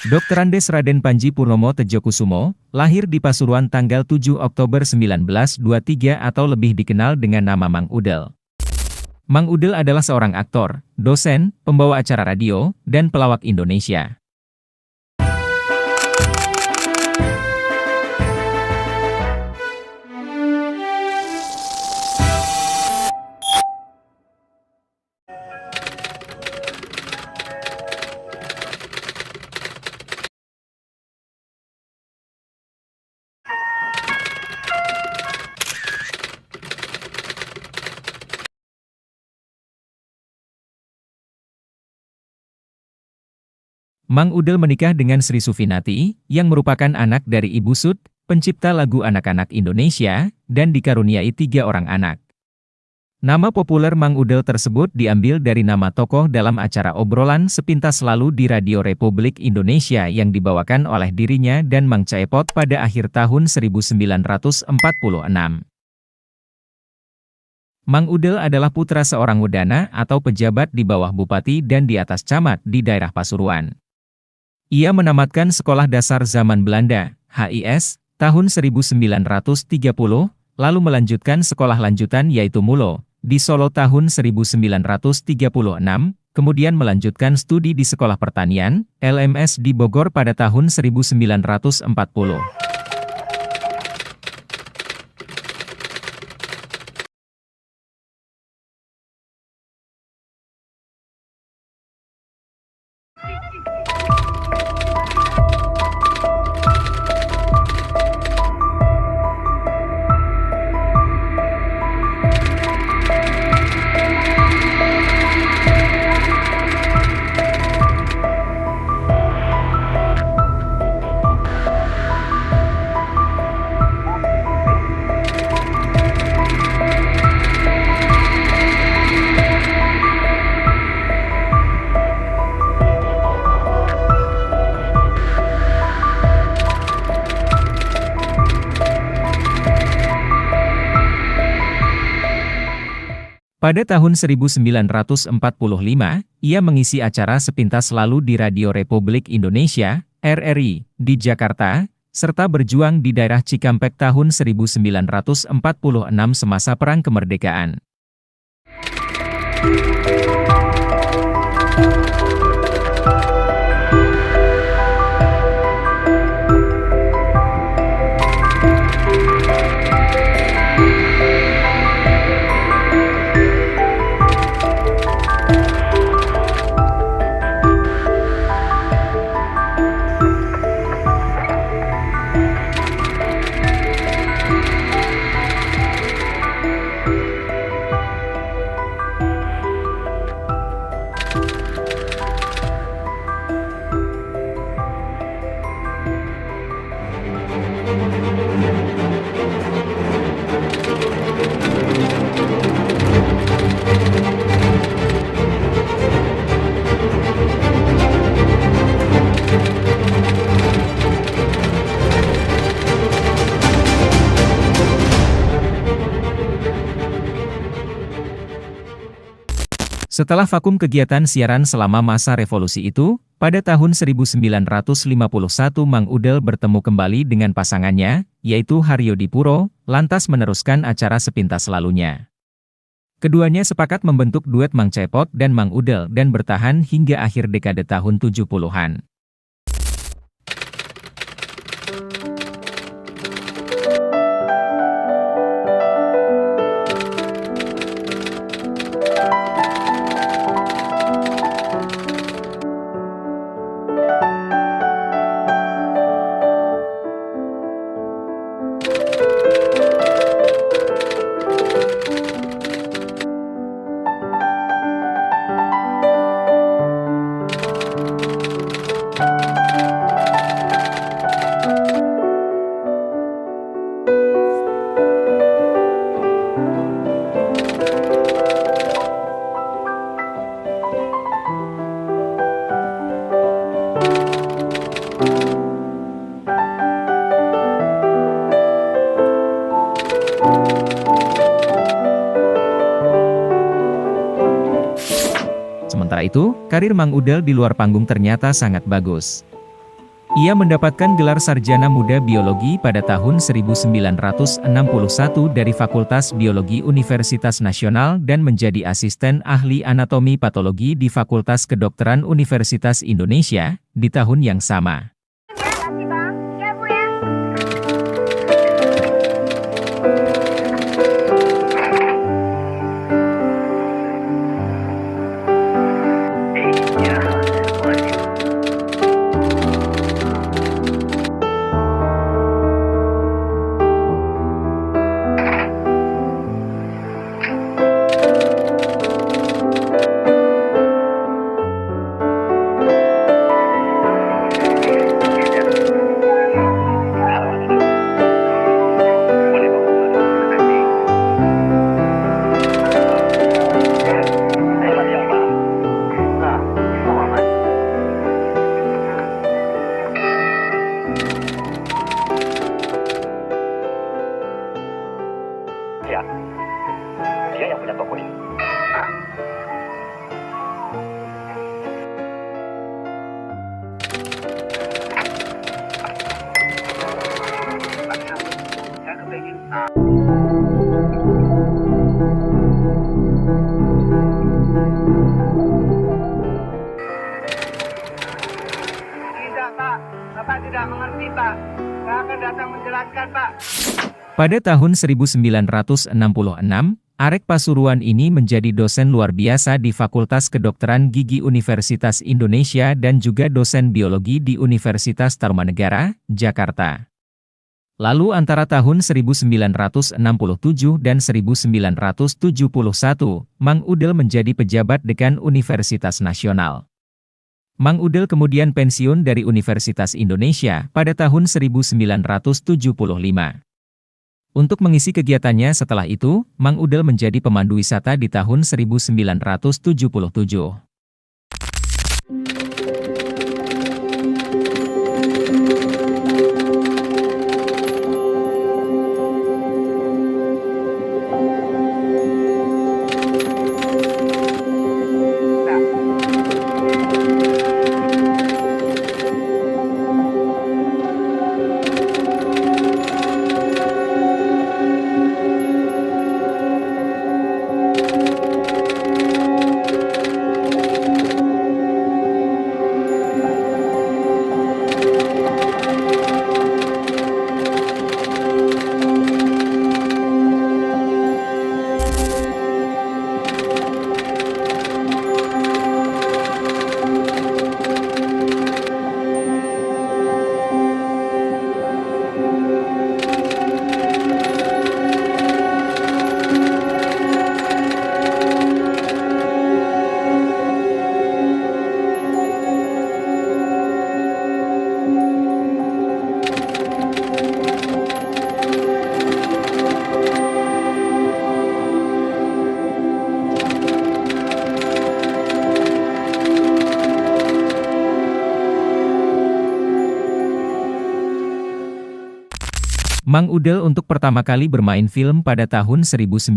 Dr. Andes Raden Panji Purnomo Tejokusumo, lahir di Pasuruan tanggal 7 Oktober 1923 atau lebih dikenal dengan nama Mang Udel. Mang Udel adalah seorang aktor, dosen, pembawa acara radio, dan pelawak Indonesia. Mang Udel menikah dengan Sri Sufinati, yang merupakan anak dari Ibu Sud, pencipta lagu anak-anak Indonesia, dan dikaruniai 3 orang anak. Nama populer Mang Udel tersebut diambil dari nama tokoh dalam acara obrolan sepintas lalu di Radio Republik Indonesia yang dibawakan oleh dirinya dan Mang Caepot pada akhir tahun 1946. Mang Udel adalah putra seorang wedana atau pejabat di bawah bupati dan di atas camat di daerah Pasuruan. Ia menamatkan Sekolah Dasar Zaman Belanda, HIS, tahun 1930, lalu melanjutkan sekolah lanjutan yaitu Mulo, di Solo tahun 1936, kemudian melanjutkan studi di Sekolah Pertanian, LMS di Bogor pada tahun 1940. Pada tahun 1945, ia mengisi acara sepintas lalu di Radio Republik Indonesia, RRI, di Jakarta, serta berjuang di daerah Cikampek tahun 1946 semasa Perang Kemerdekaan. Setelah vakum kegiatan siaran selama masa revolusi itu, pada tahun 1951 Mang Udel bertemu kembali dengan pasangannya, yaitu Haryo Dipuro, lantas meneruskan acara sepintas lalunya. Keduanya sepakat membentuk duet Mang Caepot dan Mang Udel dan bertahan hingga akhir dekade tahun 70-an. itu, karir Mang Udel di luar panggung ternyata sangat bagus. Ia mendapatkan gelar Sarjana Muda Biologi pada tahun 1961 dari Fakultas Biologi Universitas Nasional dan menjadi asisten ahli anatomi patologi di Fakultas Kedokteran Universitas Indonesia di tahun yang sama. Ya, dia yang punya toko ini. Saya kepengen tidak, Pak. Bapak tidak mengerti, Pak. Saya akan datang menjelaskan, Pak. Pada tahun 1966, Arek Pasuruan ini menjadi dosen luar biasa di Fakultas Kedokteran Gigi Universitas Indonesia dan juga dosen biologi di Universitas Tarumanegara, Jakarta. Lalu antara tahun 1967 dan 1971, Mang Udel menjadi pejabat dekan Universitas Nasional. Mang Udel kemudian pensiun dari Universitas Indonesia pada tahun 1975. Untuk mengisi kegiatannya setelah itu, Mang Udel menjadi pemandu wisata di tahun 1977. Mang Udel untuk pertama kali bermain film pada tahun 1952,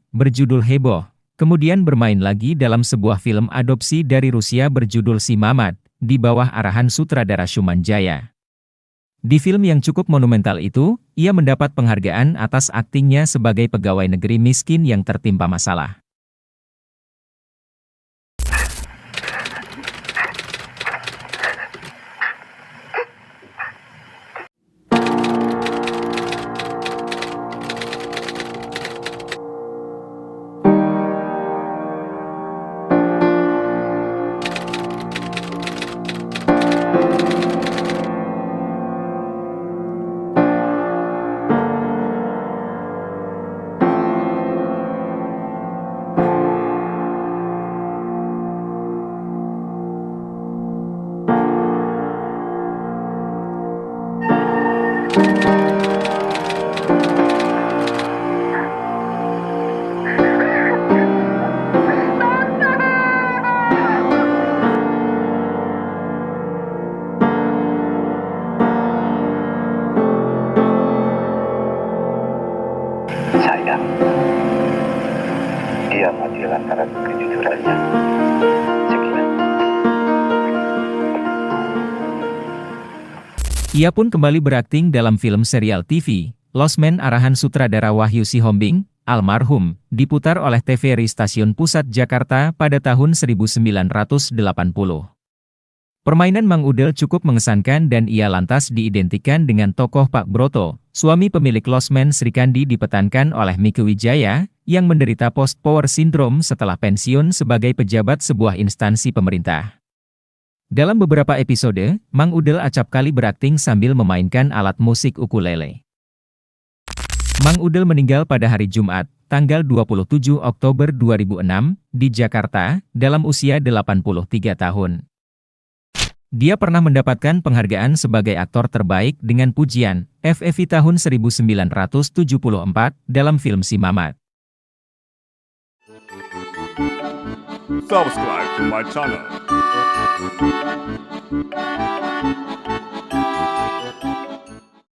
berjudul Heboh. Kemudian bermain lagi dalam sebuah film adopsi dari Rusia berjudul Si Mamat, di bawah arahan sutradara Shuman Jaya. Di film yang cukup monumental itu, ia mendapat penghargaan atas aktingnya sebagai pegawai negeri miskin yang tertimpa masalah. dia mati lantaran kejujurannya. Sekian. Ia pun kembali berakting dalam film serial TV, Lost Man arahan sutradara Wahyu Sihombing, almarhum, diputar oleh TVRI Stasiun Pusat Jakarta pada tahun 1980. Permainan Mang Udel cukup mengesankan dan ia lantas diidentikan dengan tokoh Pak Broto, suami pemilik Lost Man Srikandi dipetankan oleh Mieke Wijaya, yang menderita post-power syndrome setelah pensiun sebagai pejabat sebuah instansi pemerintah. Dalam beberapa episode, Mang Udel acap kali berakting sambil memainkan alat musik ukulele. Mang Udel meninggal pada hari Jumat, tanggal 27 Oktober 2006, di Jakarta, dalam usia 83 tahun. Dia pernah mendapatkan penghargaan sebagai aktor terbaik dengan pujian FFI tahun 1974 dalam film Si Mamat. Subscribe to my channel.